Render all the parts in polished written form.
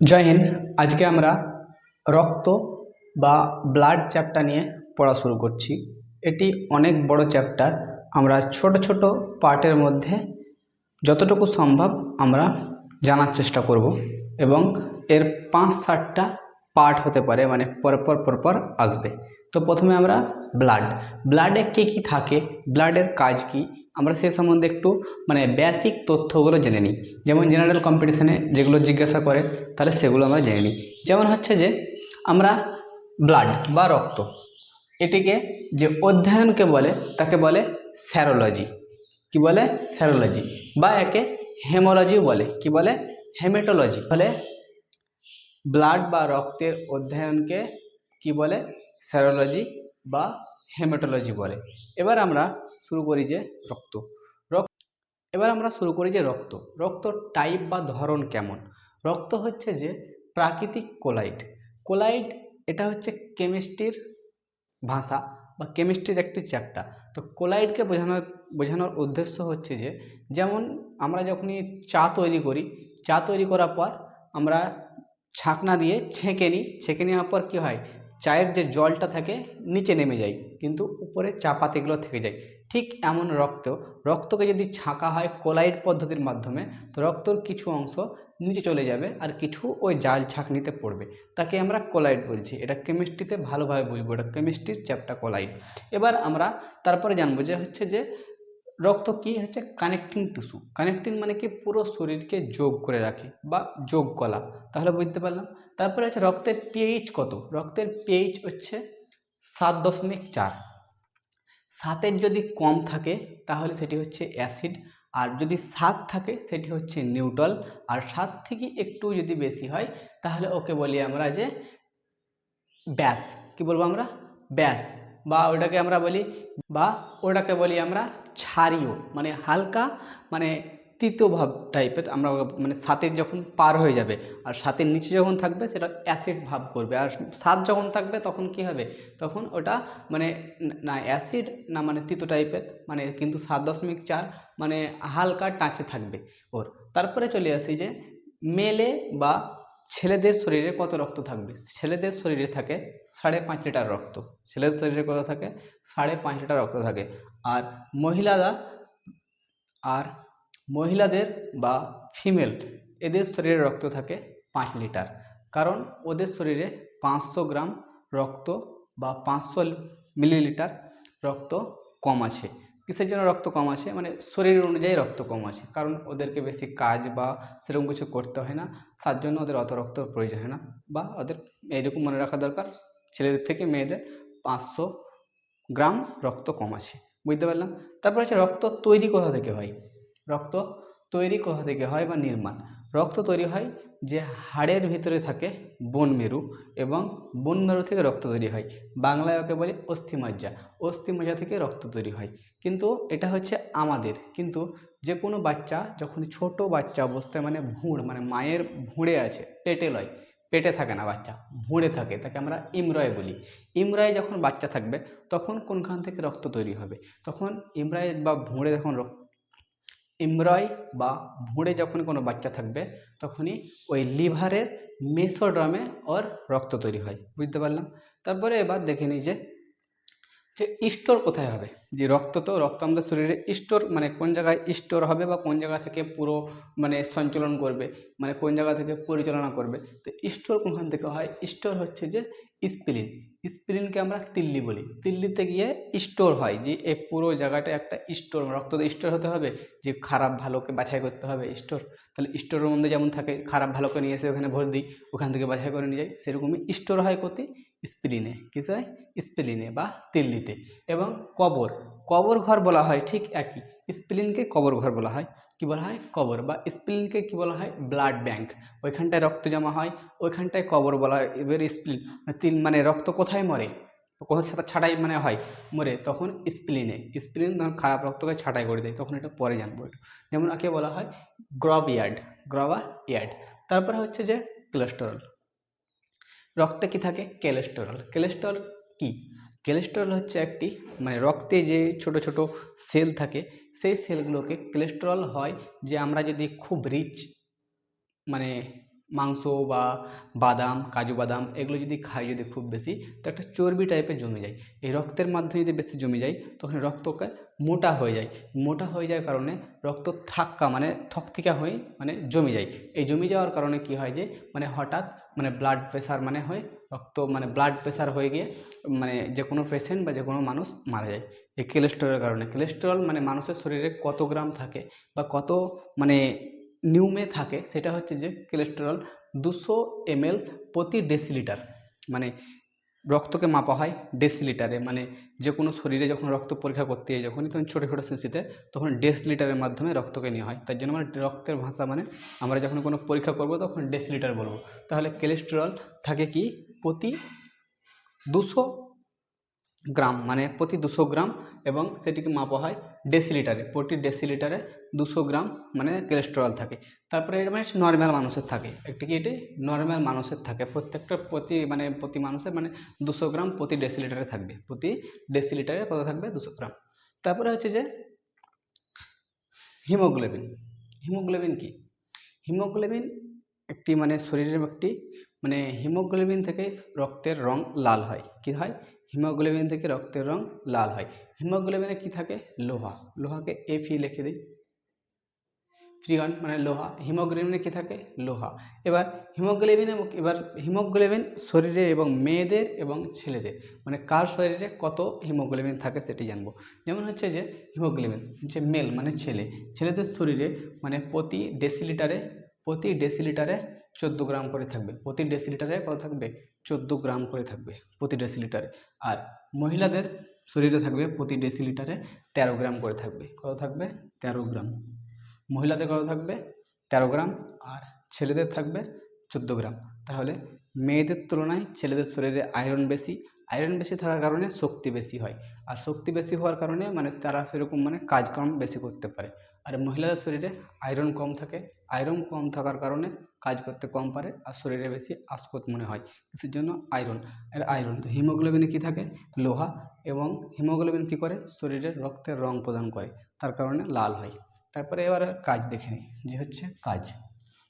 জয় হিন্দ। আজকে আমরা রক্ত বা ব্লাড চ্যাপ্টার নিয়ে পড়া শুরু করছি। এটি অনেক বড় চ্যাপ্টার। আমরা ছোট ছোট পার্টের মধ্যে যতটুকু সম্ভব আমরা জানার চেষ্টা করব এবং এর 5-7টা পার্ট হতে পারে, মানে পরপর আসবে। তো প্রথমে আমরা ব্লাডে কী কী থাকে, ব্লাডের কাজ কি, আমরা সেই সম্বন্ধে একটু বেসিক তথ্যগুলো জেনে নিই। যেমন জেনারেল কম্পিটিশনে যেগুলো জিজ্ঞাসা করে তাহলে সেগুলো আমরা জেনে নিই। যেমন হচ্ছে যে আমরা ব্লাড বা রক্ত, এটিকে যে অধ্যয়নকে বলে তাকে বলে স্যারোলজি। কি বলে? স্যারোলজি। বা একে হেমোলজি বলে। কি বলে? হেমেটোলজি বলে। ব্লাড বা রক্তের অধ্যয়নকে কি বলে? স্যারোলজি বা হেমেটোলজি বলে। এবার আমরা শুরু করি যে রক্ত। রক্ত টাইপ বা ধরন কেমন? রক্ত হচ্ছে যে প্রাকৃতিক কোলাইড। এটা হচ্ছে কেমিস্ট্রির ভাষা বা কেমিস্ট্রির একটি চ্যাপ্টার। তো কোলাইডকে বোঝানোর উদ্দেশ্য হচ্ছে যে, যেমন আমরা যখনই চা তৈরি করার পর আমরা ছাঁকনা দিয়ে ছেঁকে নেওয়ার পর কী হয়, চায়ের যে জলটা থাকে নিচে নেমে যায়, কিন্তু উপরে চা পাতিগুলো থেকে যায়। ঠিক এমন রক্তকে যদি ছাঁকা হয় কোলাইড পদ্ধতির মাধ্যমে, তো রক্তর কিছু অংশ নিচে চলে যাবে আর কিছু ওই জাল ছাঁকনিতে পড়বে। তাকে আমরা কোলাইড বলছি। এটা কেমিস্ট্রিতে ভালোভাবে বুঝবো, এটা কেমিস্ট্রির চ্যাপ্টার কোলাইড। এবার আমরা তারপরে জানবো যে হচ্ছে যে রক্ত কি হচ্ছে কানেক্টিং টিস্যু। কানেক্টিং মানে কি পুরো শরীরকে যোগ করে রাখে বা যোগ কলা। তাহলে বুঝতে পারলাম। তারপরে হচ্ছে রক্তের পিএইচ কত? রক্তের পিএইচ হচ্ছে 7.4। 7-এর যদি কম থাকে তাহলে সেটি হচ্ছে অ্যাসিড, আর যদি 7 থাকে সেটি হচ্ছে নিউট্রাল, আর 7 থেকে একটু যদি বেশি হয় তাহলে ওকে বলি আমরা যে ব্যাস। কি বলবো আমরা? ব্যাস। বা ওটাকে বলি আমরা ক্ষারীয়, মানে হালকা, মানে তিতো ভাব টাইপের। আমরা মানে 7-এর যখন পার হয়ে যাবে আর 7-এর নিচে যখন থাকবে সেটা অ্যাসিড ভাব করবে, আর 7 যখন থাকবে তখন কি হবে, তখন ওটা মানে না অ্যাসিড না মানে তিতো টাইপের, মানে কিন্তু 7.4 মানে হালকা টাচে থাকবে ওর। তারপরে চলে আসি যে মেলে বা ছেলেদের শরীরে কত রক্ত থাকবে। ছেলেদের শরীরে থাকে 5.5 লিটার রক্ত। ছেলেদের শরীরে কত থাকে? 5.5 লিটার রক্ত থাকে। আর মহিলারা আর মহিলাদের বা ফিমেল, এদের শরীরে রক্ত থাকে 5 লিটার। কারণ ওদের শরীরে 500 গ্রাম রক্ত বা 500 মিলিলিটার রক্ত কম আছে। কিসের জন্য রক্ত কম আছে? মানে শরীর অনুযায়ী রক্ত কম আছে, কারণ ওদেরকে বেশি কাজ বা সেরকম কিছু করতে হয় না, তার জন্য ওদের অত রক্ত প্রয়োজন হয় না। বা ওদের এইরকম মনে রাখা দরকার, ছেলেদের থেকে মেয়েদের 500 গ্রাম রক্ত কম আছে। বুঝতে পারলাম। তারপর হচ্ছে রক্ত তৈরি কোথা থেকে হয়। রক্ত তৈরি কোথা থেকে হয় বা নির্মাণ? রক্ত তৈরি হয় যে হাড়ের ভিতরে থাকে বোন মেরু, এবং বোন মেরু থেকে রক্ত তৈরি হয়। বাংলায় ওকে বলি অস্থিমজ্জা। অস্থিমজ্জা থেকে রক্ত তৈরি হয়। কিন্তু এটা হচ্ছে আমাদের, কিন্তু যে কোনো বাচ্চা যখন ছোট বাচ্চা অবস্থায়, মানে মানে মায়ের ভুঁড়ে আছে, পেটে লয়, পেটে থাকে না বাচ্চা, ভুঁড়ে থাকে, তাকে আমরা ইমরয় বলি। ইমরায় যখন বাচ্চা থাকবে তখন কোনখান থেকে রক্ত তৈরি হবে? তখন ইমরায় বা ভুঁড়ে যখন ইমরয় বা ভুঁড়ে যখন কোনো বাচ্চা থাকবে তখনই ওই লিভারের মেসোড্রামে ওর রক্ত তৈরি হয়। বুঝতে পারলাম। তারপরে এবার দেখে নিই যে স্টোর কোথায় হবে। যে রক্ত আমাদের শরীরে স্টোর, মানে কোন জায়গায় স্টোর হবে বা কোন জায়গা থেকে পুরো মানে সঞ্চালন করবে, মানে কোন জায়গা থেকে পরিচালনা করবে। তো স্টোর কোনখান থেকে হয়? স্টোর হচ্ছে যে স্প্লিনকে আমরা তিল্লি বলি। তিল্লিতে গিয়ে স্টোর হয়, যে এই পুরো জায়গাটা একটা স্টোর। রক্ত তো স্টোর হতে হবে, যে খারাপ ভালোকে বাছাই করতে হবে স্টোর। তাহলে স্টোরের মধ্যে যেমন থাকে, খারাপ ভালোকে নিয়ে এসে ওখানে ভর দিই, ওখান থেকে বাছাই করে নিয়ে যাই, সেরকমই স্টোর হয় কোথায়? স্প্লিনে। কিসে হয়? স্প্লিনে বা তিল্লিতে। এবং কবর ঘর বলা হয় ঠিক একই। স্প্লিনকে কবর ঘর বলা হয়। কি বলা হয়? কবর। বা স্প্লিনকে কি বলা হয়? Blood bank. ওইখানটায় রক্ত জমা হয়, ওইখানটায় কবর বলা হয়। এবার স্প্লিন মানে রক্ত কোথায় মরে, কোথাও ছাঁটাই মানে হয় মরে, তখন স্প্লিন তখন খারাপ রক্তকে ছাঁটাই করে দেয়, তখন এটা পরে জানবো একটু। যেমন একে বলা হয় গ্রব ইয়ার্ড। তারপরে হচ্ছে যে কোলেস্টেরল। রক্তে কি থাকে? কোলেস্টেরল কি? কোলেস্টেরল হচ্ছে একটি, মানে রক্তে যে ছোট ছোট সেল থাকে, সেই সেলগুলোকে কোলেস্টেরল হয়। যে আমরা যদি খুব রিচ মানে মাংস বা বাদাম, কাজু বাদাম এগুলো যদি খাই যদি খুব বেশি, তো একটা চর্বি টাইপের জমে যায়। এই রক্তের মাধ্যমে যদি বেশি জমে যায় তখন রক্তকে মোটা হয়ে যায়। মোটা হয়ে যাওয়ার কারণে রক্ত থাক্কা মানে থকথিকা হয়ে মানে জমে যায়। এই জমে যাওয়ার কারণে কি হয় যে মানে হঠাৎ মানে ব্লাড প্রেশার মানে হয়, রক্ত মানে ব্লাড প্রেশার হয়ে গিয়ে মানে যে কোনো পেশেন্ট বা যে কোনো মানুষ মারা যায় এই কোলেস্টেরলের কারণে। কোলেস্টেরল মানে মানুষের শরীরে কত গ্রাম থাকে বা কত মানে নিউমে থাকে সেটা হচ্ছে যে কোলেস্টেরল 200 ml প্রতি ডেসিলিটার, মানে রক্তকে মাপা হয় ডেসিলিটারে। মানে যে কোনো শরীরে যখন রক্ত পরীক্ষা করতে হয় যখনই তখন ছোটো ছোটো শিশিতে তখন ডেসিলিটারের মাধ্যমে রক্তকে নেওয়া হয়। তার জন্য মানে রক্তের ভাষা মানে আমরা যখন কোনো পরীক্ষা করব তখন ডেসিলিটার বলবো। তাহলে কোলেস্টেরল থাকে কি প্রতি 200 গ্রাম, মানে প্রতি 200 গ্রাম, এবং সেটিকে মাপা হয় ডেসিলিটারে। প্রতি ডেসিলিটারে 200 গ্রাম মানে কোলেস্টেরল থাকে। তারপরে এটা মানে নর্মাল মানুষের থাকে, একটি কি এটি নর্মাল মানুষের থাকে, প্রত্যেকটা প্রতি মানুষের মানে 200 গ্রাম প্রতি ডেসিলিটারে থাকবে। প্রতি ডেসিলিটারে কত থাকবে 200 গ্রাম। তারপরে হচ্ছে যে হিমোগ্লোবিন। হিমোগ্লোবিন কি? হিমোগ্লোবিন একটি মানে শরীরের একটি মানে হিমোগ্লোবিন থেকে রক্তের রং লাল হয়। কি হয়? হিমোগ্লোবিন থেকে রক্তের রং লাল হয়। হিমোগ্লোবিনে কি থাকে? লোহা। লোহাকে Fe লিখে দিই, ফ্রিয়ন মানে লোহা। হিমোগ্লোবিনে কি থাকে? লোহা। এবার হিমোগ্লোবিন শরীরে এবং মেয়েদের এবং ছেলেদের মানে কার শরীরে কত হিমোগ্লোবিন থাকে সেটি জানবো। যেমন হচ্ছে যে হিমোগ্লোবিন যে মেল মানে ছেলে, ছেলেদের শরীরে মানে প্রতি ডেসিলিটারে 14 গ্রাম করে থাকবে। প্রতি ডেসিলিটারে কত থাকবে? 14 গ্রাম করে থাকবে প্রতি ডেসিলিটারে। আর মহিলাদের শরীরে থাকবে প্রতি ডেসিলিটারে 13 গ্রাম করে থাকবে। কত থাকবে? 13 গ্রাম। মহিলাদের কত থাকবে? 13 গ্রাম। আর ছেলেদের থাকবে 14 গ্রাম। তাহলে মেয়েদের তুলনায় ছেলেদের শরীরে আয়রন বেশি। আয়রন বেশি থাকার কারণে শক্তি বেশি হয়। আর শক্তি বেশি হওয়ার কারণে মানে তারা সেরকম মানে কাজকর্ম বেশি করতে পারে। আর মহিলাদের শরীরে আয়রন কম থাকে। আয়রন কম থাকার কারণে কাজ করতে কম পারে আর শরীরে বেশি আসকত মনে হয়। কিসের জন্য? আয়রন। তো হিমোগ্লোবিনে কী থাকে? লোহা। এবং হিমোগ্লোবিন কী করে? শরীরের রক্তের রং প্রদান করে, তার কারণে লাল হয়। তারপরে এবার কাজ দেখে নিই, যে হচ্ছে কাজ,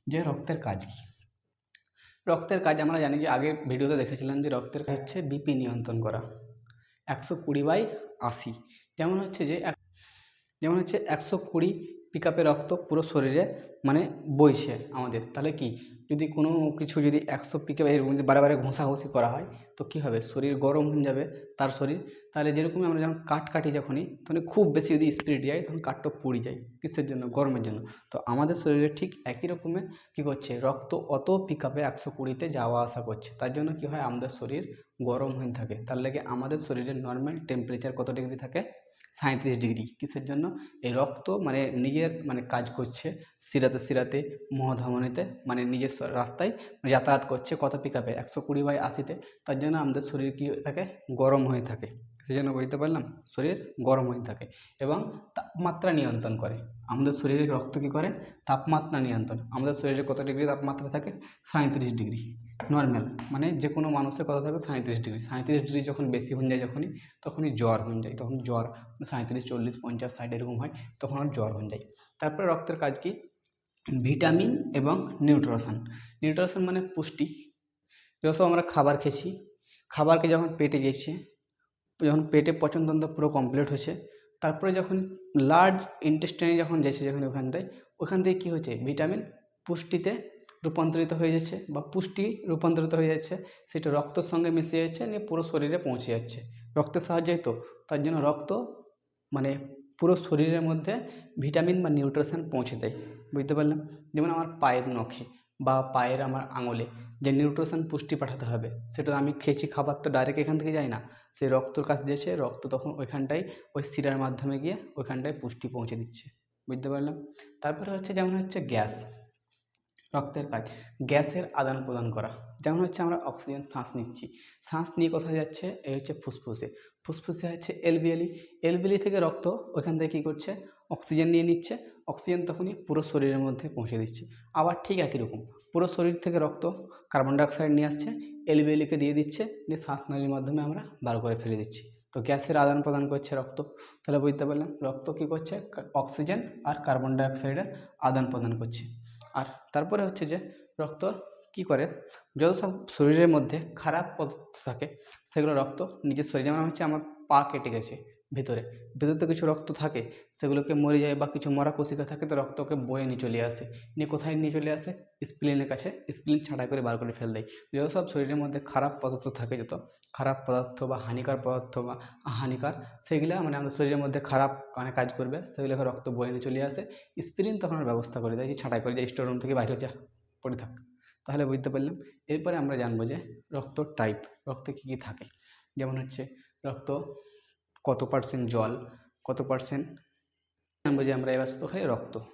যে রক্তের কাজ কী। রক্তের কাজ আমরা জানি যে আগের ভিডিওতে দেখেছিলাম যে রক্তের কাজ হচ্ছে বিপি নিয়ন্ত্রণ করা। 120/80 যেমন হচ্ছে 120 পিকআপে রক্ত পুরো শরীরে মানে বইছে আমাদের। তাহলে কি যদি কোনো কিছু যদি 100 পিকআপে বারে বারে ঘষাঘষি করা হয় তো কি হবে? শরীর গরম হয়ে যাবে তার শরীর। তাহলে যেরকমই আমরা যখন কাঠ কাটি যখনই তখন খুব বেশি যদি স্পিড যায় তখন কাঠটা পুড়ে যায়। কিসের জন্য? গরমের জন্য। তো আমাদের শরীরে ঠিক একই রকমে কী করছে? রক্ত অত পিকআপে 120-তে যাওয়া আসা করছে, তার জন্য কি হয়? আমাদের শরীর গরম হয়ে থাকে। তার লাগে আমাদের শরীরের নর্মাল টেম্পারেচার কত ডিগ্রি থাকে? 37 ডিগ্রি। কিসের জন্য? এই রক্ত মানে নিজের মানে কাজ করছে শিরাতে মহাধমনীতে, মানে নিজের রাস্তায় যাতায়াত করছে কত পিকআপে? 120/80-তে। তার জন্য আমাদের শরীর কী হয়ে থাকে? গরম হয়ে থাকে। সেই জন্য বুঝতে পারলাম, শরীর গরম হয়ে থাকে এবং তাপমাত্রা নিয়ন্ত্রণ করে। আমাদের শরীরে রক্ত কী করে? তাপমাত্রা নিয়ন্ত্রণ। আমাদের শরীরে কত ডিগ্রি তাপমাত্রা থাকে? 37 ডিগ্রি নর্মাল। মানে যে কোনো মানুষের কত থাকে? 37 ডিগ্রি। 37 ডিগ্রি যখন বেশি হয়ে যায় তখনই জ্বর হয়ে যায়। তখন জ্বর 37, 40, 50, 60 এরকম হয়, তখন আর জ্বর হয়ে যায়। তারপরে রক্তের কাজ কি? ভিটামিন এবং নিউট্রিশন মানে পুষ্টি। যখন আমরা খাবার খেয়েছি, খাবারকে যখন পেটে গেছে, যখন পেটে পচনতন্ত্র পুরো কমপ্লিট হয়েছে, তারপরে যখন লার্জ ইন্টেস্টাইনে যখন যাচ্ছে, যখন ওখান থেকে কী হয়েছে? ভিটামিন পুষ্টিতে রূপান্তরিত হয়ে যাচ্ছে বা পুষ্টি রূপান্তরিত হয়ে যাচ্ছে, সেটা রক্তের সঙ্গে মিশে যাচ্ছে, নিয়ে পুরো শরীরে পৌঁছে যাচ্ছে রক্তের সাহায্যেই। তো তার জন্য রক্ত মানে পুরো শরীরের মধ্যে ভিটামিন বা নিউট্রিশন পৌঁছে দেয়। বুঝতে পারলাম? যেমন আমার পায়ের নখে বা পায়ের আমার আঙুলে যে নিউট্রিশন পুষ্টি পাঠাতে হবে, সেটা আমি খেয়েছি খাবার তো ডাইরেক্ট এখান থেকে যায় না, সে রক্তর কাছে যাচ্ছে, রক্ত তখন ওইখানটায় ওই শিরার মাধ্যমে গিয়ে ওইখানটায় পুষ্টি পৌঁছে দিচ্ছে। বুঝতে পারলাম? তারপরে হচ্ছে যেমন হচ্ছে গ্যাস। রক্তের কাজ গ্যাসের আদান প্রদান করা। যেমন হচ্ছে আমরা অক্সিজেন শ্বাস নিচ্ছি, শ্বাস নিয়ে কোথায় যাচ্ছে? এই হচ্ছে ফুসফুসে। ফুসফুসে হচ্ছে এলভিএলি। এলভিএলি থেকে রক্ত ওইখান থেকে কী করছে? অক্সিজেন নিয়ে নিচ্ছে। অক্সিজেন তখনই পুরো শরীরের মধ্যে পৌঁছে দিচ্ছে। আবার ঠিক একই রকম পুরো শরীর থেকে রক্ত কার্বন ডাইঅক্সাইড নিয়ে আসছে, এলভিএলিকে দিয়ে দিচ্ছে, নিয়ে শ্বাসনালীর মাধ্যমে আমরা বার করে ফেলে দিচ্ছি। তো গ্যাসের আদান প্রদান করছে রক্ত। তাহলে বুঝতে পারলাম রক্ত কী করছে? অক্সিজেন আর কার্বন ডাইঅক্সাইডের আদান প্রদান করছে। আর তারপরে হচ্ছে যে রক্ত কি করে, যত সব শরীরের মধ্যে খারাপ পদার্থ থাকে সেগুলো রক্ত নিজের শরীরে, যেমন হচ্ছে আমার পা কেটে গেছে, ভিতরে তো কিছু রক্ত থাকে, সেগুলোকে মরে যায় বা কিছু মরা কোশিকা থাকে, তো রক্তকে বয়ে নিয়ে চলে আসে, নিয়ে কোথায় নিয়ে চলে আসে, স্প্লিনের কাছে, স্প্লিন ছাঁটাই করে বার করে ফেল দেয়। যত সব শরীরের মধ্যে খারাপ পদার্থ থাকে, যত খারাপ পদার্থ বা হানিকার পদার্থ বা হানিকার, সেগুলো মানে আমাদের শরীরের মধ্যে খারাপ মানে কাজ করবে, সেগুলোকে রক্ত বয়ে নিয়ে চলে আসে, স্প্লিন তখন ব্যবস্থা করে দেয় যে ছাঁটাই করে, যে স্টোর রুম থেকে বাইরে যা পড়ে থাক। তাহলে বুঝতে পারলাম। এরপরে আমরা জানবো যে রক্ত টাইপ, রক্তে কী কী থাকে, যেমন হচ্ছে রক্ত কত পার্সেন্ট জল, কত পার্সেন্ট, জানবো যে আমরা এবার শুধু খালি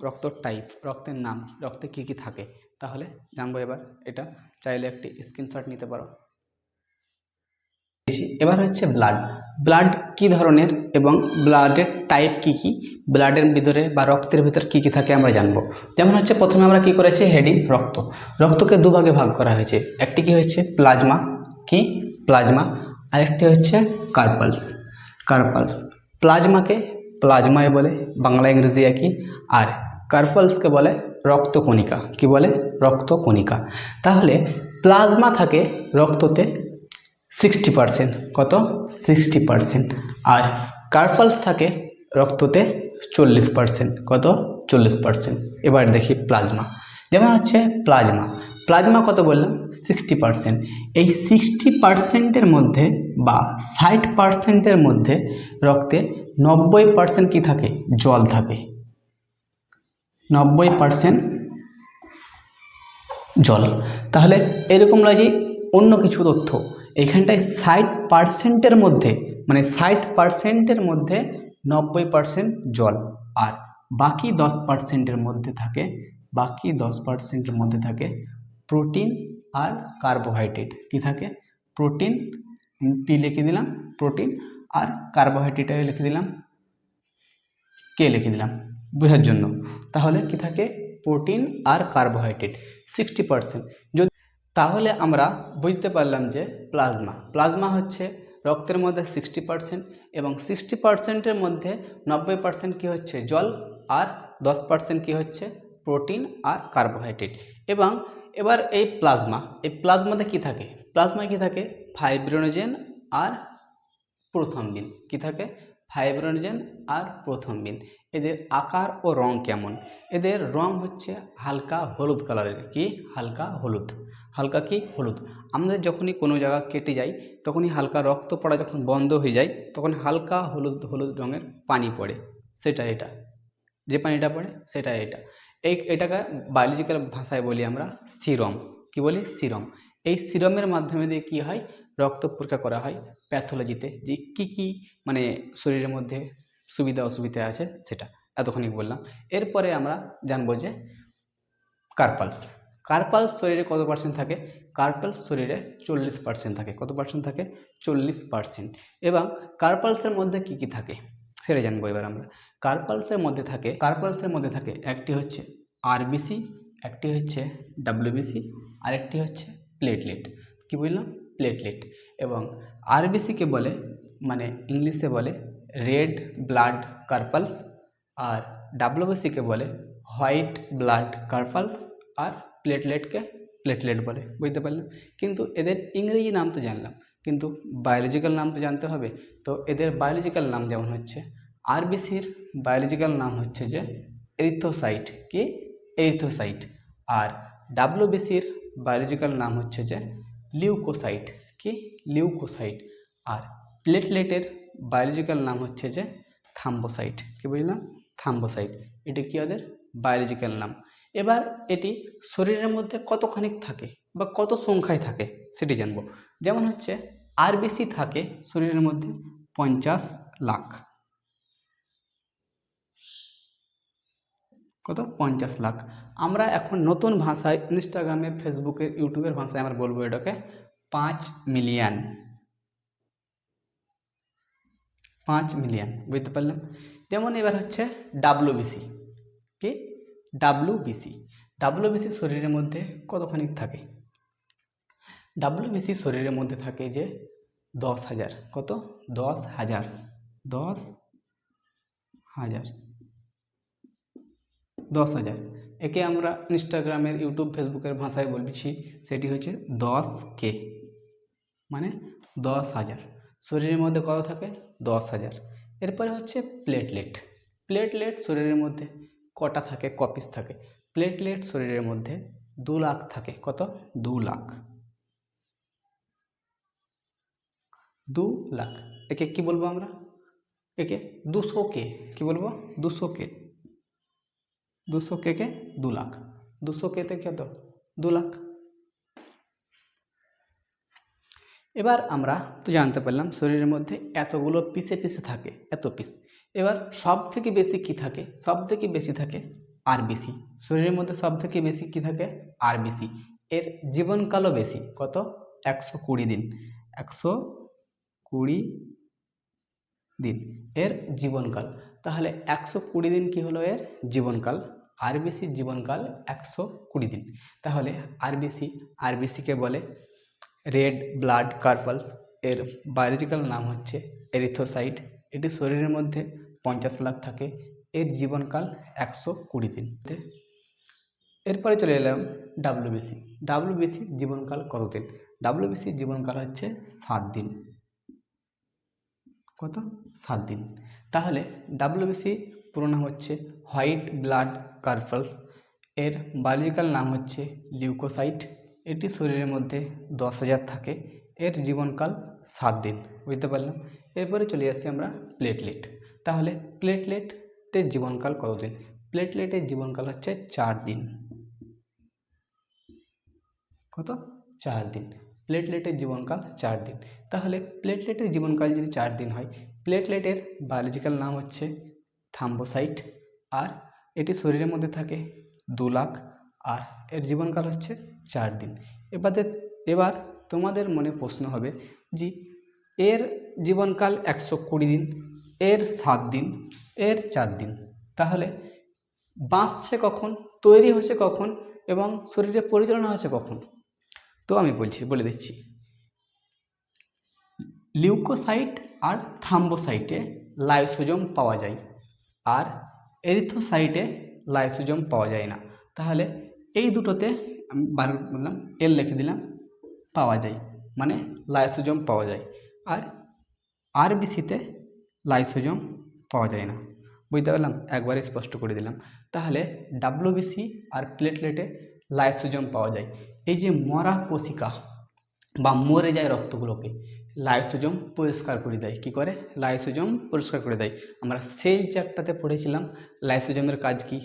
রক্ত টাইপ, রক্তের নাম, রক্তে কী কী থাকে, তাহলে জানবো এবার। এটা চাইলে একটি স্ক্রিনশট নিতে পারো। এবার হচ্ছে ব্লাড কি ধরনের এবং ব্লাডের টাইপ কি কি, ব্লাডের ভিতরে বা রক্তের ভিতরে কি কি থাকে আমরা জানবো। যেমন হচ্ছে প্রথমে আমরা কি করেছি, হেডিং রক্তকে দুভাগে ভাগ করা হয়েছে, একটি কি হচ্ছে প্লাজমা, আরেকটি হচ্ছে কার্পালস। প্লাজমাকে প্লাজমায় বলে, বাংলা ইংরেজি একই, আর কার্পালসকে বলে রক্তকণিকা। কি বলে? রক্তকণিকা। তাহলে প্লাজমা থাকে রক্ততে 60%, কত? 60%। আর কার্পালস থাকে রক্ততে 40%, কত? 40%। এবার দেখি প্লাজমা, যেমন হচ্ছে প্লাজমা কত বললাম? 60%। এই 60%-এর মধ্যে বা 60%-এর মধ্যে রক্তে 90% কি থাকে? জল থাকে। 90% জল। তাহলে এরকম নয় যে অন্য কিছু তথ্য, এইখানটায় 60%-এর মধ্যে, মানে 60%-এর মধ্যে 90% জল, আর বাকি 10%-এর মধ্যে থাকে, প্রোটিন আর কার্বোহাইড্রেট। কি থাকে? প্রোটিন, পি লিখে দিলাম, প্রোটিন, আর কার্বোহাইড্রেটও লিখে দিলাম, কে লিখে দিলাম বোঝার জন্য। তাহলে কি থাকে? প্রোটিন আর কার্বোহাইড্রেট 60%। যদি তাহলে আমরা বুঝতে পারলাম যে প্লাজমা হচ্ছে রক্তের মধ্যে 60%, এবং 60%-এর মধ্যে 90% কি হচ্ছে? জল, আর 10% কি হচ্ছে? প্রোটিন আর কার্বোহাইড্রেট। এবং এবার এই প্লাজমাতে কি থাকে? প্লাজমায় কি থাকে? ফাইব্রিনোজেন আর প্রথমবিন। কি থাকে? ফাইব্রিনোজেন আর প্রথমবিন। এদের আকার ও রং কেমন? এদের রং হচ্ছে হালকা হলুদ কালারের। কি? হালকা হলুদ। আমাদের যখনই কোনো জায়গা কেটে যায়, তখনই হালকা রক্ত পড়া যখন বন্ধ হয়ে যায়, তখন হালকা হলুদ রঙের পানি পড়ে, সেটা এটা, যে পানিটা পড়ে সেটা এটা। এটাকে বায়োলজিক্যাল ভাষায় বলি আমরা সিরম। কি বলি? সিরম। এই সিরমের মাধ্যমে দিয়ে কি হয়? রক্ত পরীক্ষা করা হয় প্যাথোলজিতে, যে কি মানে শরীরের মধ্যে সুবিধা অসুবিধা আছে, সেটা এতক্ষণই বললাম। এরপরে আমরা জানবো যে কার্পালস শরীরে কত পার্সেন্ট থাকে? কার্পালস শরীরে 40% থাকে। কত পার্সেন্ট থাকে? 40%। এবং কার্পালসের মধ্যে কি থাকে সেটা জানবো এবার আমরা। কার্পালসের মধ্যে থাকে একটি হচ্ছে আরবিসি, একটি হচ্ছে ডাব্লিউবিসি, আরেকটি হচ্ছে প্লেটলেট। কি বললাম? প্লেটলেট। এবং আরবিসিকে বলে, মানে ইংলিশে বলে রেড ব্লাড কার্পালস, আর ডাব্লিউবিসিকে বলে হোয়াইট ব্লাড কার্পালস, আর প্লেটলেটকে প্লেটলেট বলে। বুঝতে পারলাম? কিন্তু এদের ইংরেজি নাম তো জানলাম, কিন্তু বায়োলজিক্যাল নাম তো জানতে হবে। তো এদের বায়োলজিক্যাল নাম যেমন হচ্ছে, আরবিসির বায়োলজিক্যাল নাম হচ্ছে যে এরিথ্রোসাইট। কি? এরিথ্রোসাইট। আর ডাব্লিউবিসির বায়োলজিক্যাল নাম হচ্ছে যে লিউকোসাইট। কি? লিউকোসাইট। আর প্লেটলেটের বায়োলজিক্যাল নাম হচ্ছে যে থাম্বোসাইট। কি বুঝলাম? থাম্বোসাইট। এটি কি ওদের বায়োলজিক্যাল নাম। এবার এটি শরীরের মধ্যে কতখানি থাকে বা কত সংখ্যায় থাকে সেটি জানবো। যেমন হচ্ছে আরবিসি থাকে শরীরের মধ্যে 50 লাখ। কত? 50 লাখ। আমরা এখন নতুন ভাষায় ইনস্টাগ্রামের, ফেসবুকের, ইউটিউবের ভাষায় আমরা বলবো এটাকে 5 মিলিয়ন। 5 মিলিয়ন। বুঝতে পারলাম? যেমন এবার হচ্ছে ডাব্লিউবিসি। কি? ডাব্লিউবিসি শরীরের মধ্যে কতখানি থাকে? ডাব্লিউবিসি শরীরের মধ্যে থাকে যে 10,000। কত? 10,000। 10,000। একে আমরা ইনস্টাগ্রামের, ইউটিউব, ফেসবুকের ভাষায় বলছি সেটি হচ্ছে 10K, মানে 10,000। শরীরের মধ্যে কত থাকে? 10,000। এরপরে হচ্ছে প্লেটলেট। প্লেটলেট শরীরের মধ্যে কটা থাকে, কপিস থাকে? প্লেটলেট শরীরের মধ্যে 2 লাখ থাকে। কত? 2 লাখ। 2 লাখ। একে কি বলবো আমরা? একে 200K। কি বলবো? 200K। 200K কে 2 লাখ। 200K তে কত? 2 লাখ। এবার আমরা তো জানতে পারলাম শরীরের মধ্যে এতগুলো পিসে পিসে থাকে, এত পিস। এবার সব থেকে বেশি কি থাকে? সব থেকে বেশি থাকে আরবিসি। শরীরের মধ্যে সব থেকে বেশি কি থাকে? আরবিসি। এর জীবনকালও বেশি। কত? 120 দিন। 120 দিন এর জীবনকাল। তাহলে 120 দিন কি হলো এর জীবনকাল? আরবিসির জীবনকাল 120 দিন। তাহলে আরবিসিকে বলে রেড ব্লাড কার্পালস। এর বায়োলজিক্যাল নাম হচ্ছে এরিথ্রোসাইট। এটি শরীরের মধ্যে 50 লাখ থাকে। এর জীবনকাল 120 দিন। এরপরে চলে এলাম ডাব্লিউবিসি। ডাব্লিউবিসির জীবনকাল কত দিন? ডাব্লিউবিসির জীবনকাল হচ্ছে 7 দিন। কত? 7 দিন। তাহলে ডাব্লিউবিসি পুরো নাম হচ্ছে হোয়াইট ব্লাড কার্পালস। এর বায়োলজিক্যাল নাম হচ্ছে লিউকোসাইট। এটি শরীরের মধ্যে 10,000 থাকে। এর জীবনকাল 7 দিন। বুঝতে পারলাম? এরপরে চলে আসছি আমরা প্লেটলেট। তাহলে প্লেটলেটের জীবনকাল কত দিন? প্লেটলেটের জীবনকাল হচ্ছে 4 দিন। কত? 4 দিন। প্লেটলেটের জীবনকাল 4 দিন। তাহলে প্লেটলেটের জীবনকাল যদি 4 দিন হয়, প্লেটলেটের বায়োলজিক্যাল নাম হচ্ছে থাম্বোসাইট। আর এটি শরীরের মধ্যে থাকে 2 লাখ। আর এর জীবনকাল হচ্ছে 4 দিন। এবার তোমাদের মনে প্রশ্ন হবে যে এর জীবনকাল 120 দিন, এর 7 দিন, এর 4 দিন। তাহলে বাঁচছে কখন, তৈরি হচ্ছে কখন এবং শরীরে পরিচালনা হচ্ছে কখন? তো আমি বলে দিচ্ছি। লিউকোসাইট আর থাম্বোসাইটে লাইসোজোম পাওয়া যায়, আর এরিথ্রোসাইটে লাইসোজোম পাওয়া যায় না। তাহলে এই দুটোতে আমি বার বললাম, এর লিখে দিলাম পাওয়া যায়, মানে লাইসোজোম পাওয়া যায়। আর আরবিসিতে লাইসোজোম পাওয়া যায় না। বুঝতে পারলাম? একবারে স্পষ্ট করে দিলাম। তাহলে ডাব্লিউবিসি আর প্লেটলেটে লাইসোজোম পাওয়া যায়। এই যে মরা কোশিকা বা মরে যায় রক্তগুলোকে লাইসোজোম পরিষ্কার করে দেয়। কি করে? লাইসোজোম পরিষ্কার করে দেয়। আমরা সেই চ্যাপ্টারতে পড়েছিলাম লাইসোজোমের কাজ কি,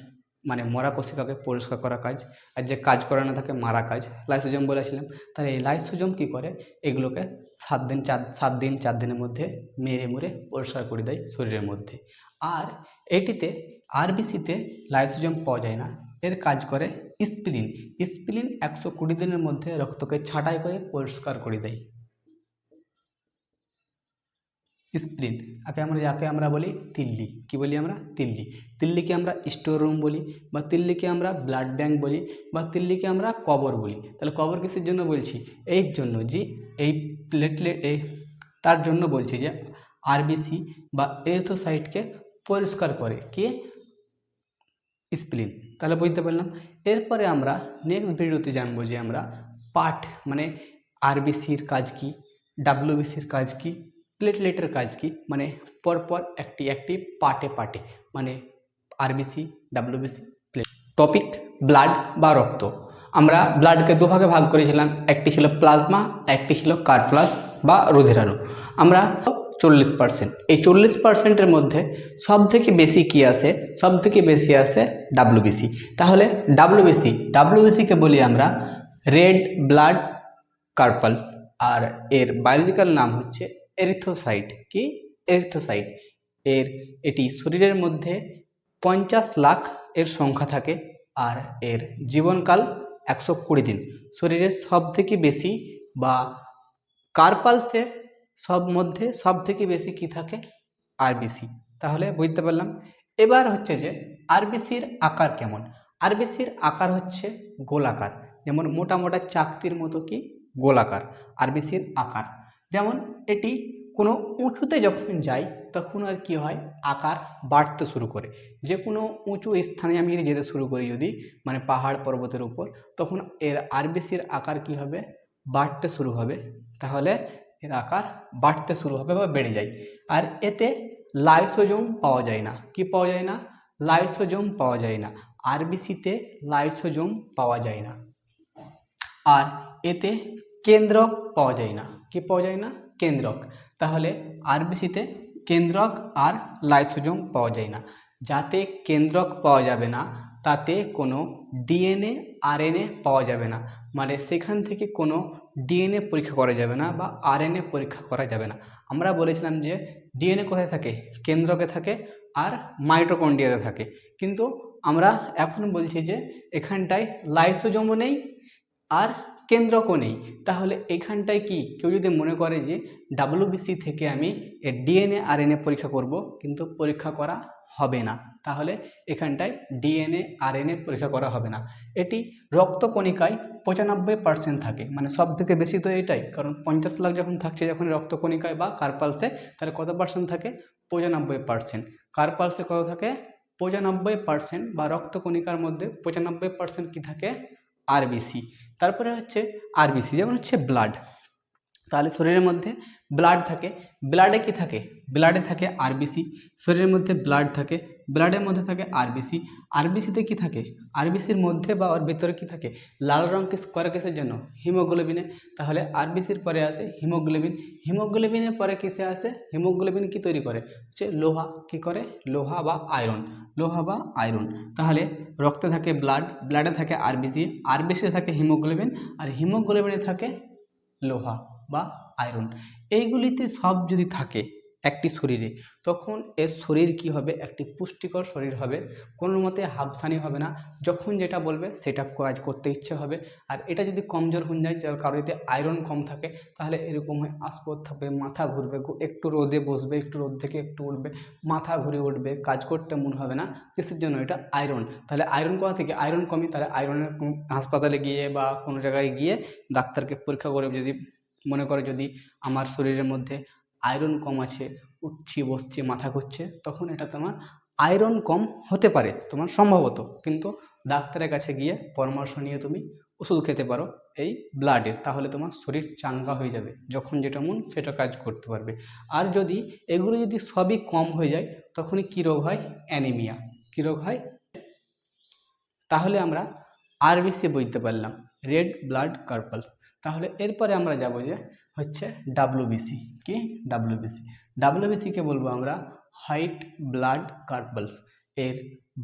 মানে মরা কোশিকাকে পরিষ্কার করা কাজ, আর যে কাজ করা না থাকে মারা কাজ, লাইসোজোম বলেছিলাম। তাহলে এই লাইসোজোম কি করে? এগুলোকে 7 দিন 4 দিনের মধ্যে মেরে মুরে পরিষ্কার করে দেয় শরীরের মধ্যে। আর এটিতে আরবিসিতে লাইসোজোম পাওয়া যায় না। এর কাজ করে স্প্লিন। স্প্লিন 120 দিনের মধ্যে রক্তকে ছাঁটাই করে পরিষ্কার করে দেয়। স্প্লিন যাকে আমরা বলি তিল্লি। কি বলি আমরা? তিল্লি। তিল্লিকে আমরা স্টোর রুম বলি, বা তিল্লিকে আমরা ব্লাড ব্যাংক বলি, বা তিল্লিকে আমরা কবর বলি। তাহলে কবর কিসের জন্য বলছি? এই জন্য যে এই প্লেটলেট তার জন্য বলছি যে আরবিসি বা এরিথ্রোসাইটকে পরিষ্কার করে কে? স্প্লিন। তাহলে বুঝতে পারলাম। এরপরে আমরা নেক্সট ভিডিওতে জানবো যে আমরা পার্ট, মানে আরবিসির কাজ কি, ডাব্লিউবিসির কাজ কি, প্লেটলেটের কাজ কি, মানে পরপর একটি পার্টে, মানে RBC, WBC, plate. Topic blood বা রক্ত। আমরা ব্লাডকে দুভাগে ভাগ করেছিলাম, একটি ছিল প্লাজমা, একটি ছিল কার্পাস বা রুধিরাণু। আমরা 40%। এই 40%-এর মধ্যে সব থেকে বেশি কি আসে? সব থেকে বেশি আসে ডাব্লিউবিসি। তাহলে ডাব্লিউবিসিকে বলি আমরা রেড ব্লাড কার্পালস। আর এর বায়োলজিক্যাল নাম হচ্ছে এরিথ্রোসাইট। কি? এরিথ্রোসাইট। এটি শরীরের মধ্যে 50 লাখ এর সংখ্যা থাকে। আর এর জীবনকাল 120 দিন। শরীরের সব থেকে বেশি বা কার্পালসের সব থেকে বেশি কি থাকে? আরবিসি। তাহলে বুঝতে পারলাম। এবার হচ্ছে যে আরবিসির আকার কেমন? আরবিসির আকার হচ্ছে গোলাকার, যেমন মোটা মোটা চাকতির মতো কি গোলাকার আরবিসির আকার। যেমন এটি কোনো উঁচুতে যখন যাই তখন আর কি হয়, আকার বাড়তে শুরু করে। যে কোনো উঁচু স্থানে আমি যদি যেতে শুরু করি, যদি মানে পাহাড় পর্বতের উপর, তখন এর আরবিসির আকার কি হবে, বাড়তে শুরু হবে। তাহলে এর আকার বাড়তে শুরু হবে বা বেড়ে যায়। আর এতে লাইসোজোম পাওয়া যায় না। কি পাওয়া যায় না? লাইসোজোম পাওয়া যায় না। আরবিসিতে লাইসোজোম পাওয়া যায় না। আর এতে কেন্দ্রক পাওয়া যায় না। কি পাওয়া যায় না? কেন্দ্রক। তাহলে আরবিসিতে কেন্দ্রক আর লাইসোজোম পাওয়া যায় না। যাতে কেন্দ্রক পাওয়া যাবে না, তাতে কোনো ডিএনএ আরএনএ পাওয়া যাবে না। মানে সেখান থেকে কোনো ডিএনএ পরীক্ষা করা যাবে না বা আরএনএ পরীক্ষা করা যাবে না। আমরা বলেছিলাম যে ডিএনএ কোথায় থাকে? কেন্দ্রকে থাকে আর মাইটোকন্ড্রিয়াতে থাকে। কিন্তু আমরা এখন বলছি যে এখানটায় লাইসোজোমও নেই আর কেন্দ্রকও নেই। তাহলে এখানটায় কি কেউ যদি মনে করে যে ডাব্লিউবিসি থেকে আমি এর ডিএনএ আরএনএ পরীক্ষা করব, কিন্তু পরীক্ষা করা হবে না। তাহলে এখানটায় ডিএনএ আরএনএ পরীক্ষা করা হবে না। এটি রক্তকণিকায় 95% থাকে, মানে সব থেকে বেশি তো এটাই, কারণ 50 লাখ যখন থাকছে যখন রক্তকণিকায় বা কার্পালসে, তাহলে কত পার্সেন্ট থাকে? 95%। কার্পালসে কত থাকে? 95%, বা রক্তকণিকার মধ্যে 95% কি থাকে? আরবিসি। তারপরে হচ্ছে আরবিসি যেমন হচ্ছে ব্লাড। তাহলে শরীরের মধ্যে ব্লাড থাকে, ব্লাডে কি থাকে? ব্লাডে থাকে আরবিসি। শরীরের মধ্যে ব্লাড থাকে, ব্লাডের মধ্যে থাকে আরবিসি। আরবিসিতে কি থাকে? আরবিসির মধ্যে বা ওর ভিতরে কি থাকে? লাল রঙ করে কিসের জন্য? হিমোগ্লোবিনে। তাহলে আরবিসির পরে আসে হিমোগ্লোবিন। হিমোগ্লোবিনের পরে কিসে আসে? হিমোগ্লোবিন কি তৈরি করে? হচ্ছে লোহা। কি করে? লোহা বা আয়রন। লোহা বা আয়রন। তাহলে রক্তে থাকে ব্লাড, ব্লাডে থাকে আরবিসি, আরবিসিতে থাকে হিমোগ্লোবিন, আর হিমোগ্লোবিনে থাকে লোহা বা আয়রন। এইগুলিতে সব যদি থাকে একটি শরীরে, তখন এর শরীর কি হবে? একটি পুষ্টিকর শরীর হবে। কোনো মতে হাবসানি হবে না, যখন যেটা বলবে সেটা কাজ করতে ইচ্ছে হবে। আর এটা যদি কমজোর হয়ে যায়, যার কারো যদি আয়রন কম থাকে, তাহলে এরকম হয় আসকোত থাকবে, মাথা ঘুরবে, একটু রোদে বসবে, একটু রোদ থেকে একটু উঠবে, মাথা ঘুরে উঠবে, কাজ করতে মন হবে না। কিসের জন্য? এটা আয়রন। তাহলে আয়রন কোথা থেকে? আয়রন কমই, তাহলে আয়রনের হাসপাতালে গিয়ে বা কোনো জায়গায় গিয়ে ডাক্তারকে পরীক্ষা করে যদি মনে করে যদি আমার শরীরের মধ্যে আয়রন কম আছে, উঠছি বসছি মাথা ঘুরছে, তখন এটা তোমার আয়রন কম হতে পারে তোমার সম্ভবত। কিন্তু ডাক্তারের কাছে গিয়ে পরামর্শ নিয়ে তুমি ওষুধ খেতে পারো এই ব্লাডের, তাহলে তোমার শরীর চাঙ্গা হয়ে যাবে, যখন যেটা মন সেটা কাজ করতে পারবে। আর যদি এগুলো যদি সবই কম হয়ে যায়, তখনই কী রোগ হয়? অ্যানিমিয়া। কী রোগ হয়? তাহলে আমরা আরবিসি বুঝতে পারলাম, রেড ব্লাড কার্পালস। তাহলে এরপরে আমরা যাব যে হচ্ছে ডাব্লিউবিসি। কি? ডাব্লিউবিসি। ডাব্লিউবিসিকে বলবো আমরা হোয়াইট ব্লাড কার্পালস। এর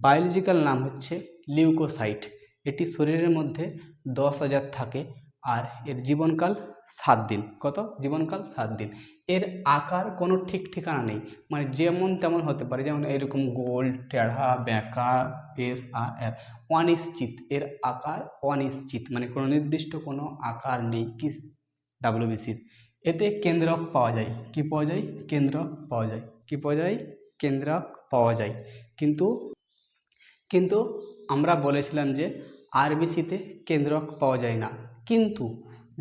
বায়োলজিক্যাল নাম হচ্ছে লিউকোসাইট। এটি শরীরের মধ্যে 10,000 থাকে, আর এর জীবনকাল 7 দিন। কত? জীবনকাল 7 দিন। এর আকার কোনো ঠিক ঠিকানা নেই, মানে যেমন তেমন হতে পারে, যেমন এরকম গোল, টেढ़া, বেঁকা, এস আর এফ। অনিশ্চিত, এর আকার অনিশ্চিত, মানে কোনো নির্দিষ্ট কোনো আকার নেই কি ডাব্লিউবিসির। এতে কেন্দ্রক পাওয়া যায়। কি পাওয়া যায়? কেন্দ্রক পাওয়া যায়। কি পাওয়া যায়? কেন্দ্রক পাওয়া যায়। কিন্তু কিন্তু আমরা বলেছিলাম যে আরবিসিতে কেন্দ্রক পাওয়া যায় না, কিন্তু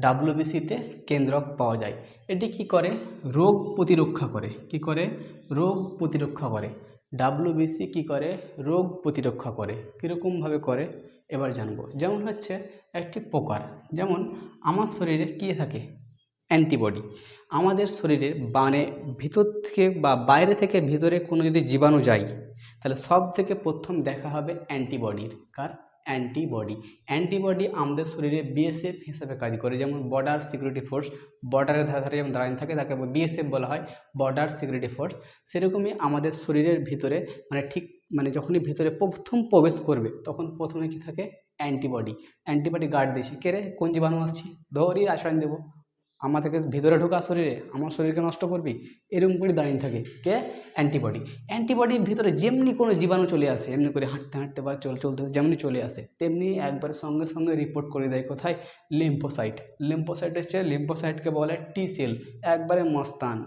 ডাব্লিউবিসিতে কেন্দ্রক পাওয়া যায়। এটি কি করে? রোগ প্রতিরক্ষা করে। কি করে? রোগ প্রতিরক্ষা করে। ডাব্লিউবিসি কি করে? রোগ প্রতিরক্ষা করে। কীরকমভাবে করে এবার জানবো। যেমন হচ্ছে একটি প্রকার, যেমন আমার শরীরে কী থাকে? অ্যান্টিবডি। আমাদের শরীরের মানে ভিতর থেকে বা বাইরে থেকে ভিতরে কোনো যদি জীবাণু যায়, তাহলে সব থেকে প্রথম দেখা হবে অ্যান্টিবডির। কার? অ্যান্টিবডি। অ্যান্টিবডি আমাদের শরীরে বিএসএফ হিসাবে কাজ করে। যেমন বর্ডার সিকিউরিটি ফোর্স, বর্ডারের ধারে ধারে যেমন দাঁড়িয়ে থাকে তাকে বিএসএফ বলা হয়, বর্ডার সিকিউরিটি ফোর্স। সেরকমই আমাদের শরীরের ভিতরে মানে ঠিক মানে যখনই ভিতরে প্রথম প্রবেশ করবে, তখন প্রথমে কি থাকে? অ্যান্টিবডি। অ্যান্টিবডি গার্ড দিয়েছে, কে রে? কোন জীবাণু আসছি, ধরি আশ্রয় দেবো, আমাদেরকে ভিতরে ঢোকা শরীরে, আমার শরীরকে নষ্ট করবি, এরকম করে দাঁড়িয়ে থাকে কে? অ্যান্টিবডি। অ্যান্টিবডির ভিতরে যেমনি কোনো জীবাণু চলে আসে, এমনি করে হাঁটতে হাঁটতে বা চলতে যেমনি চলে আসে, তেমনি একবার সঙ্গে সঙ্গে রিপোর্ট করে দেয় কোথায়? লিম্ফোসাইট। লিম্ফোসাইট হচ্ছে, লিম্ফোসাইটকে বলে টি সেল। একবারে মস্তান,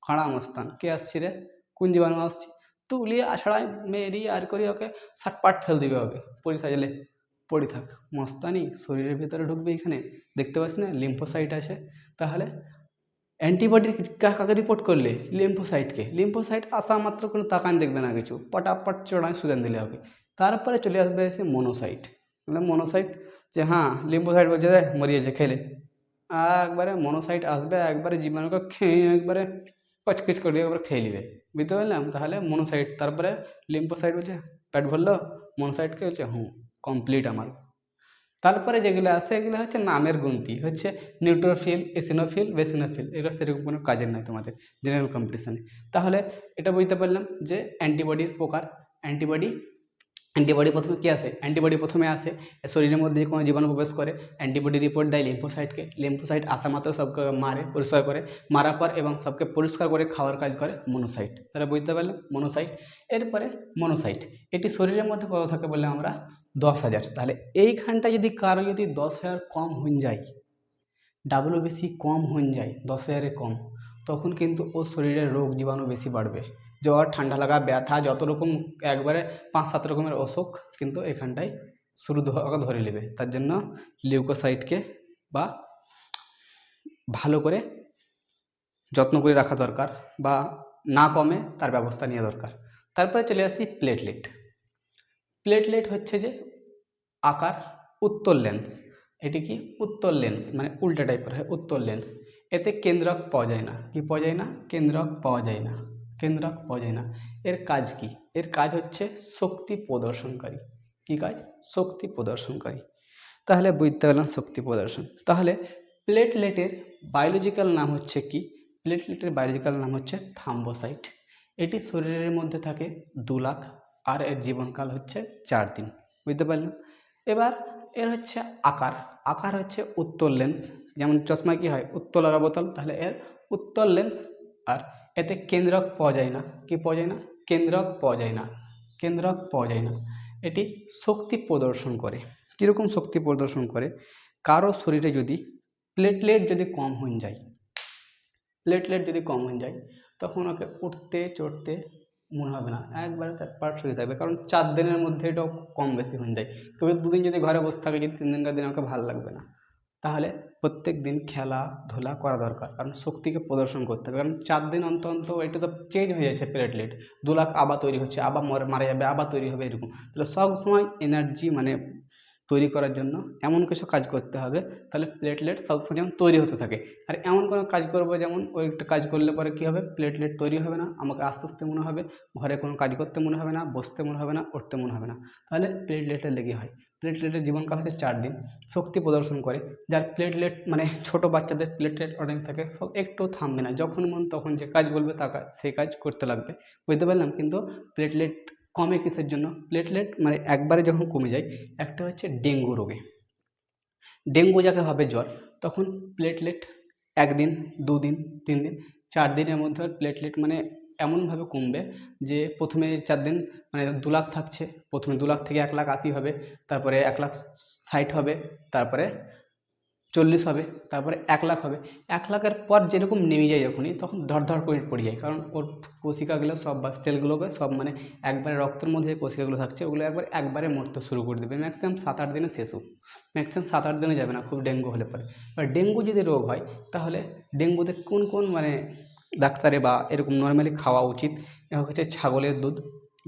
খাড়া মস্তান, কে আসছি রে, কোন জীবাণু আসছি, তুলিয়ে আছড়ায় মেরি আর করি ওকে, সাটপাট ফেল দিবে ওকে, পরি সাজলে পড়ে থাক, মস্তানি শরীরের ভিতরে ঢুকবে। এখানে দেখতে পাচ্ছি না লিম্ফোসাইট আছে। তাহলে অ্যান্টিবডি কাকে রিপোর্ট করলে? লিম্ফোসাইটকে। লিম্ফোসাইট আসা মাত্র কোনো তাকান দেখবে না কিছু, পটাপট চড়ায় সুদান দিলে হবে। তারপরে চলে আসবে এসে মনোসাইট। মানে মনোসাইট যে হ্যাঁ লিম্ফোসাইট বলছে যে মরিয়েছে খেলে, একবারে মনোসাইট আসবে, একবারে জীবাণুকে খেয়ে একবারে কচকিচ করে একবারে খেয়ে নেবে, বুঝতে পারলাম? তাহলে মনোসাইট। তারপরে লিম্ফোসাইট বলছে পেট ভরলো, মনোসাইটকে বলছে কমপ্লিট আমার। তারপরে যেগুলো আছে এগুলো হচ্ছে নামের গুনতি, হচ্ছে নিউট্রোফিল, এসিনোফিল, বেসিনোফিল, এগুলো সেরকম কোনো কাজের নয় তোমাদের জেনারেল কম্পিটিশনে। তাহলে এটা বুঝতে পারলাম যে অ্যান্টিবডির প্রকার। অ্যান্টিবডি অ্যান্টিবডি প্রথমে কী আসে? অ্যান্টিবডি প্রথমে আসে শরীরের মধ্যে কোনো জীবাণু প্রবেশ করে, অ্যান্টিবডি রিপোর্ট দেয় লিম্ফোসাইটকে। লিম্ফোসাইট আসা মাত্র সবকে মারে, পরিষ্কার করে, মারার পর এবং সবকে পরিষ্কার করে খাওয়ার কাজ করে মনোসাইট। তাহলে বুঝতে পারলাম মনোসাইট। এরপরে মনোসাইট এটি শরীরের মধ্যে কত থাকে বললাম আমরা? 10,000। তাহলে এইখানটা যদি কারো যদি 10,000 কম হয়ে যায়, ডাব্লিউবিসি কম হয়ে যায় 10,000-এ কম, তখন কিন্তু ওর শরীরে রোগ জীবাণু বেশি বাড়বে। জ্বর, ঠান্ডা লাগা, ব্যথা, যত রকম একবারে 5-7 রকমের অসুখ কিন্তু এখানটায় শুরু ধরে নেবে। তার জন্য লিউকোসাইটকে বা ভালো করে যত্ন করে রাখা দরকার, বা না কমে তার ব্যবস্থা নেওয়া দরকার। তারপরে চলে আসি প্লেটলেট। প্লেটলেট হচ্ছে যে আকার উত্তল লেন্স। এটি কি? উত্তল লেন্স, মানে উল্টা টাইপের হয় উত্তল লেন্স। এতে কেন্দ্রক পাওয়া যায় না। কি পাওয়া যায় না? কেন্দ্রক পাওয়া যায় না, কেন্দ্রক পাওয়া যায় না। এর কাজ কি? এর কাজ হচ্ছে শক্তি প্রদর্শনকারী। কি কাজ? শক্তি প্রদর্শনকারী। তাহলে বুঝতে পারলাম শক্তি প্রদর্শন। তাহলে প্লেটলেটের বায়োলজিক্যাল নাম হচ্ছে কি? প্লেটলেটের বায়োলজিক্যাল নাম হচ্ছে থাম্বোসাইট। এটি শরীরের মধ্যে থাকে 2 লাখ, আর এর জীবনকাল হচ্ছে 4 দিন। বুঝতে পারলাম? এবার এর হচ্ছে আকার। আকার হচ্ছে উত্তল লেন্স। যেমন চশমা কি হয়? উত্তল আর অবতল। তাহলে এর উত্তল লেন্স। আর এতে কেন্দ্রক পাওয়া যায় না। কি পাওয়া যায় না? কেন্দ্রক পাওয়া যায় না, কেন্দ্রক পাওয়া যায় না। এটি শক্তি প্রদর্শন করে। কীরকম শক্তি প্রদর্শন করে? কারো শরীরে যদি প্লেটলেট যদি কম হয়ে যায়, প্লেটলেট যদি কম হয়ে যায়, তখন ওকে উঠতে চড়তে মনে হবে না, একবারে চাটপাট শুয়ে থাকবে। কারণ 4 দিনের মধ্যে এটাও কম বেশি হয়ে যায়। কেউ 2 দিন যদি ঘরে বসে থাকে, যদি 3 দিনকার দিন আমাকে ভালো লাগবে না। তাহলে প্রত্যেক দিন খেলাধুলা করা দরকার, কারণ শক্তিকে প্রদর্শন করতে হবে। কারণ 4 দিন অন্তর অন্তর এটা তো চেঞ্জ হয়ে যাচ্ছে প্লেটলেট। 2 লাখ আবার তৈরি হচ্ছে, আবার মারা যাবে, আবার তৈরি হবে, এরকম। তাহলে সব সময় এনার্জি মানে তৈরি করার জন্য এমন কিছু কাজ করতে হবে, তাহলে প্লেটলেট সবসময় যেমন তৈরি হতে থাকে। আর এমন কোনো কাজ করবো যেমন ওই একটা কাজ করলে পরে কী হবে? প্লেটলেট তৈরি হবে না, আমাকে আস্তে আস্তে মনে হবে, ঘরে কোনো কাজ করতে মনে হবে না, বসতে মনে হবে না, উঠতে মনে হবে না। তাহলে প্লেটলেটের লেগে হয়। প্লেটলেটের জীবনকাল হচ্ছে 4 দিন। শক্তি প্রদর্শন করে। যার প্লেটলেট মানে ছোটো বাচ্চাদের প্লেটলেট অনেক থাকে, সব একটু থামবে না, যখন মন তখন যে কাজ বলবে তা সেই কাজ করতে লাগবে। বুঝতে পারলাম? কিন্তু প্লেটলেট কমে কিসের জন্য? প্লেটলেট মানে একবারে যখন কমে যায়, একটা হচ্ছে ডেঙ্গু রোগে। ডেঙ্গু যাকে হবে জ্বর, তখন প্লেটলেট 1 দিন, 2 দিন, 3 দিন, 4 দিনের মধ্যে প্লেটলেট মানে এমনভাবে কমবে যে প্রথমে 4 দিন মানে 2 লাখ থাকছে, প্রথমে 2 লাখ থেকে 1,80,000 হবে, তারপরে 1,60,000 হবে, তারপরে 40 হবে, তারপরে 1 লাখ হবে। 1 লাখের পর যেরকম নেমে যায় যখনই, তখন ধড়ধড় করে পড়ে যায়। কারণ ওর কোশিকাগুলো সব বা সেলগুলোকে সব মানে একবারে রক্তের মধ্যে যে কোশিকাগুলো থাকছে ওগুলো একবারে মরতে শুরু করে দেবে। ম্যাক্সিমাম 7-8 দিনে শেষ হোক, ম্যাক্সিমাম 7-8 দিনে যাবে না খুব ডেঙ্গু হলে পরে। এবার ডেঙ্গু যদি রোগ হয়, তাহলে ডেঙ্গুতে কোন কোন মানে ডাক্তারে বা এরকম নর্মালি খাওয়া উচিত? এক হচ্ছে ছাগলের দুধ,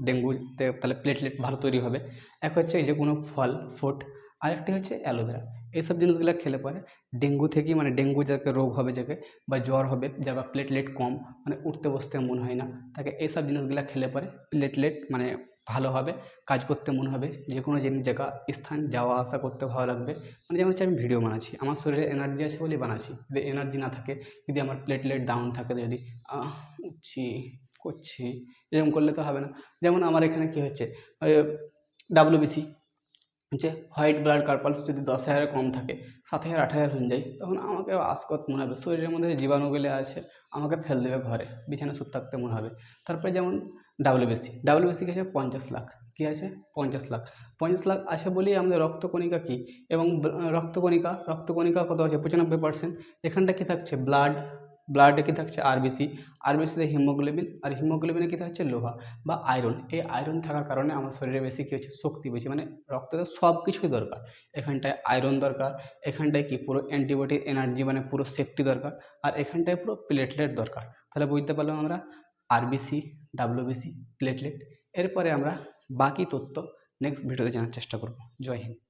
ডেঙ্গুতে তাহলে প্লেটলেট ভালো তৈরি হবে। এক হচ্ছে এই যে কোনো ফল ফ্রুট, আরেকটি হচ্ছে অ্যালোভেরা। এইসব জিনিসগুলো খেলে পরে ডেঙ্গু থেকে মানে ডেঙ্গু যাকে রোগ হবে, যাকে বা জ্বর হবে, যার বা প্লেটলেট কম মানে উঠতে বসতে মন হয় না, তাকে এইসব জিনিসগুলো খেলে পরে প্লেটলেট মানে ভালো হবে, কাজ করতে মনে হবে, যে কোনো জায়গা স্থান যাওয়া আসা করতে ভালো লাগবে। মানে যেমন হচ্ছে আমি ভিডিও বানাচ্ছি, আমার শরীরে এনার্জি আছে বলেই বানাচ্ছি। যদি এনার্জি না থাকে, যদি আমার প্লেটলেট ডাউন থাকে, যদি উঠছি করছি এরকম করলে তো হবে না। যেমন আমার এখানে কী হচ্ছে, ডাব্লিউবিসি যে হোয়াইট ব্লাড কার্পালস যদি 10,000 কম থাকে, 7,000 8,000 হয়ে যায়, তখন আমাকে আসকত মনে হবে, শরীরের মধ্যে যে জীবাণুগুলো আছে আমাকে ফেল দেবে, ঘরে বিছানা শুতে থাকতে মনে হবে। তারপরে যেমন ডাব্লিউবিসি কি আছে? 50 লাখ। কী আছে? 50 লাখ। 50 লাখ আছে বলেই আমাদের রক্তকণিকা কী, এবং রক্তকণিকা কত আছে? 95%। এখানটা কী থাকছে? ব্লাড, ব্লাডে কী থাকছে আরবিসি, আরবিসিতে হিমোগ্লোবিন, আর হিমোগ্লোবিনে কী থাকছে লোহা বা আয়রন। এই আয়রন থাকার কারণে আমার শরীরে বেশি কী হচ্ছে শক্তি বেশি, মানে রক্তে তো সব কিছুই দরকার, এখানটায় আয়রন দরকার, এখানটায় কি পুরো অ্যান্টিবডির এনার্জি মানে পুরো সেফটি দরকার, আর এখানটায় পুরো প্লেটলেট দরকার। তাহলে বুঝতে পারলাম আমরা আরবিসি, ডাব্লিউবিসি, প্লেটলেট। এরপরে আমরা বাকি তথ্য নেক্সট ভিডিওতে জানার চেষ্টা করব। জয় হিন্দ।